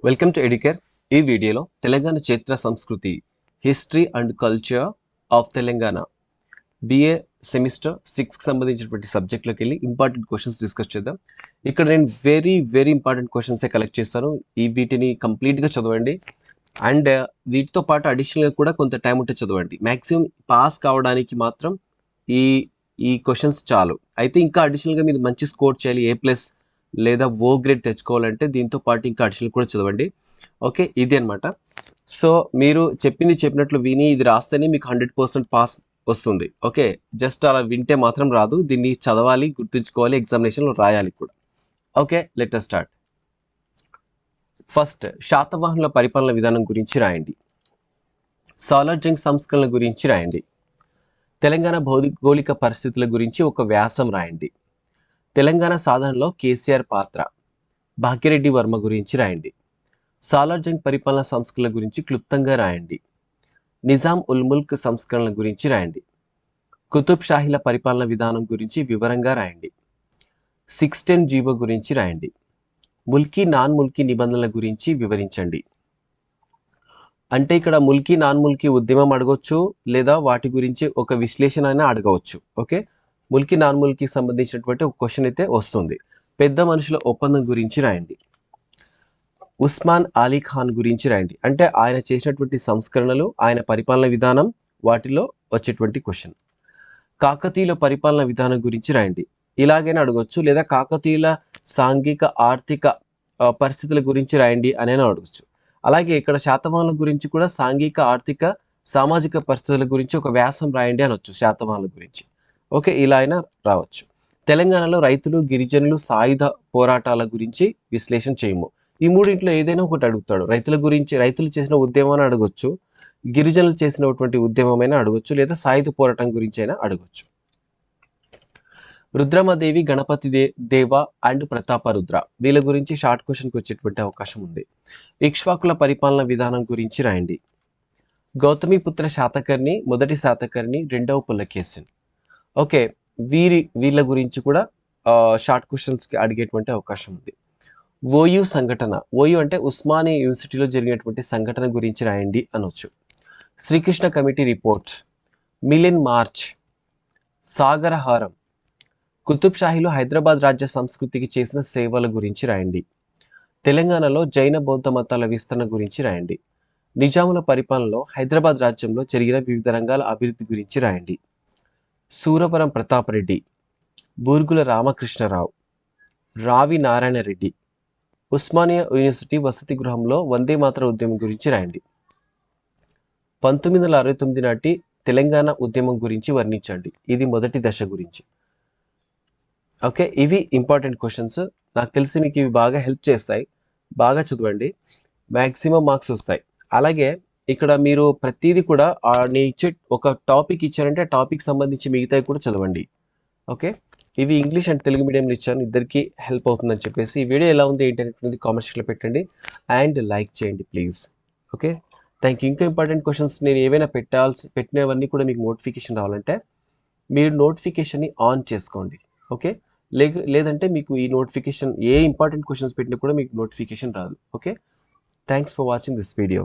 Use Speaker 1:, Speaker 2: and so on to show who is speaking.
Speaker 1: Welcome to educare. ఈ వీడియోలో తెలంగాణ చరిత్ర సంస్కృతి history and culture of Telangana BA semester 6కి సంబంధించినటువంటి సబ్జెక్ట్లోకి వెళ్ళి ఇంపార్టెంట్ క్వశ్చన్స్ డిస్కస్ చేద్దాం. ఇక్కడ నేను వెరీ ఇంపార్టెంట్ క్వశ్చన్సే కలెక్ట్ చేస్తాను. వీటిని కంప్లీట్గా చదవండి అండ్ వీటితో పాటు అడిషనల్గా కూడా కొంత టైం ఉంటే చదవండి. మ్యాక్సిమం పాస్ కావడానికి మాత్రం ఈ ఈ క్వశ్చన్స్ చాలు. అయితే ఇంకా అడిషనల్గా మీరు మంచి స్కోర్ చేయాలి, A+ లేదా ఓ గ్రేడ్ తెచ్చుకోవాలంటే దీంతో పాటు ఇంకా అడిషనల్ కూడా చదవండి. ఓకే, ఇది అనమాట. సో మీరు చెప్పినట్లు విని ఇది రాస్తేనే మీకు 100% పాస్ వస్తుంది. ఓకే, జస్ట్ అలా వింటే మాత్రం రాదు, దీన్ని చదవాలి, గుర్తుంచుకోవాలి, ఎగ్జామినేషన్లో రాయాలి కూడా. Okay, let us start. First, శాతవాహనుల పరిపాలన విధానం గురించి రాయండి. సాలార్ జంగ్ సంస్కరణల గురించి రాయండి. తెలంగాణ భౌగోళిక పరిస్థితుల గురించి ఒక వ్యాసం రాయండి. తెలంగాణ సాధనలో కేసీఆర్ పాత్ర. భాగ్యరెడ్డి వర్మ గురించి రాయండి. సాలార్ జంగ్ పరిపాలన సంస్కరణల గురించి క్లుప్తంగా రాయండి. నిజాం ఉల్ ముల్క్ సంస్కరణల గురించి రాయండి. కుతుబ్ షాహీల పరిపాలన విధానం గురించి వివరంగా రాయండి. 610 జీవో గురించి రాయండి. ముల్కీ నాన్ ముల్కీ నిబంధనల గురించి వివరించండి. అంటే ఇక్కడ ముల్కీ నాన్ ముల్కీ ఉద్యమం అడగవచ్చు, లేదా వాటి గురించి ఒక విశ్లేషణ అయినా అడగవచ్చు. ఓకే, ముల్కీ నాన్ ముల్కీకి సంబంధించినటువంటి ఒక క్వశ్చన్ అయితే వస్తుంది. పెద్ద మనుషుల ఒప్పందం గురించి రాయండి. ఉస్మాన్ అలీ ఖాన్ గురించి రాయండి. అంటే ఆయన చేసినటువంటి సంస్కరణలు, ఆయన పరిపాలన విధానం, వాటిలో వచ్చేటువంటి క్వశ్చన్. కాకతీయుల పరిపాలన విధానం గురించి రాయండి. ఇలాగైనా అడగవచ్చు, లేదా కాకతీయుల సాంఘిక ఆర్థిక పరిస్థితుల గురించి రాయండి అని అడగచ్చు. అలాగే ఇక్కడ శాతవాహనుల గురించి కూడా సాంఘిక ఆర్థిక సామాజిక పరిస్థితుల గురించి ఒక వ్యాసం రాయండి అనొచ్చు శాతవాహనుల గురించి. ఓకే, ఇలా అయినా రావచ్చు. తెలంగాణలో రైతులు, గిరిజనులు, సాయుధ పోరాటాల గురించి విశ్లేషణ చేయము. ఈ మూడింట్లో ఏదైనా ఒకటి అడుగుతాడు. రైతుల గురించి, రైతులు చేసిన ఉద్యమాన్ని అడగొచ్చు, గిరిజనులు చేసినటువంటి ఉద్యమమైనా అడగొచ్చు, లేదా సాయుధ పోరాటం గురించి అయినా అడగొచ్చు. రుద్రమదేవి, గణపతి దేవ అండ్ ప్రతాపరుద్ర, వీళ్ళ గురించి షార్ట్ క్వశ్చన్కి వచ్చేటువంటి అవకాశం ఉంది. ఇక్ష్వాకుల పరిపాలన విధానం గురించి రాయండి. గౌతమిపుత్ర శాతకర్ణి, మొదటి శాతకర్ణి, రెండవ పులకేశన్. ఓకే, వీళ్ళ గురించి కూడా షార్ట్ క్వశ్చన్స్కి అడిగేటువంటి అవకాశం ఉంది. ఓయూ సంఘటన, ఓయూ అంటే ఉస్మానియా యూనివర్సిటీలో జరిగినటువంటి సంఘటన గురించి రాయండి అనొచ్చు. Srikrishna committee report, million march, Sagaraharam, Qutub షాహీలు హైదరాబాద్ రాజ్య సంస్కృతికి చేసిన సేవల గురించి రాయండి. తెలంగాణలో జైన బౌద్ధ మతాల విస్తరణ గురించి రాయండి. నిజాముల పరిపాలనలో హైదరాబాద్ రాజ్యంలో జరిగిన వివిధ రంగాల అభివృద్ధి గురించి రాయండి. సూరవరం ప్రతాప్ రెడ్డి, బూర్గుల రామకృష్ణరావు, రావి నారాయణ రెడ్డి, ఉస్మానియా యూనివర్సిటీ వసతి గృహంలో వందే మాతర ఉద్యమం గురించి రాయండి. 1969 నాటి తెలంగాణ ఉద్యమం గురించి వర్ణించండి. ఇది మొదటి దశ గురించి. ఓకే, ఇవి ఇంపార్టెంట్ క్వశ్చన్స్. నాకు తెలిసి మీకు ఇవి బాగా హెల్ప్ చేస్తాయి. బాగా చదవండి, మ్యాక్సిమం మార్క్స్ వస్తాయి. అలాగే ఇక్కడ మీరు ప్రతిదీ కూడా నేను ఇచ్చే ఒక టాపిక్ ఇచ్చారంటే ఆ టాపిక్ సంబంధించి మిగతాయి కూడా చదవండి. ఓకే, ఇవి ఇంగ్లీష్ అండ్ తెలుగు మీడియంలో ఇచ్చాను, ఇద్దరికి హెల్ప్ అవుతుందని చెప్పేసి. ఈ వీడియో ఎలా ఉంది ఏంటి అనేది కామెంట్ సెక్షన్లో పెట్టండి అండ్ లైక్ చేయండి ప్లీజ్. Okay, thank you. ఇంకా ఇంపార్టెంట్ క్వశ్చన్స్ నేను ఏవైనా పెట్టినవన్నీ కూడా మీకు నోటిఫికేషన్ రావాలంటే మీరు నోటిఫికేషన్ని ఆన్ చేసుకోండి. ఓకే, లేదంటే మీకు ఈ నోటిఫికేషన్ ఏ ఇంపార్టెంట్ క్వశ్చన్స్ పెట్టినా కూడా మీకు నోటిఫికేషన్ రాదు. Okay, thanks for watching this video.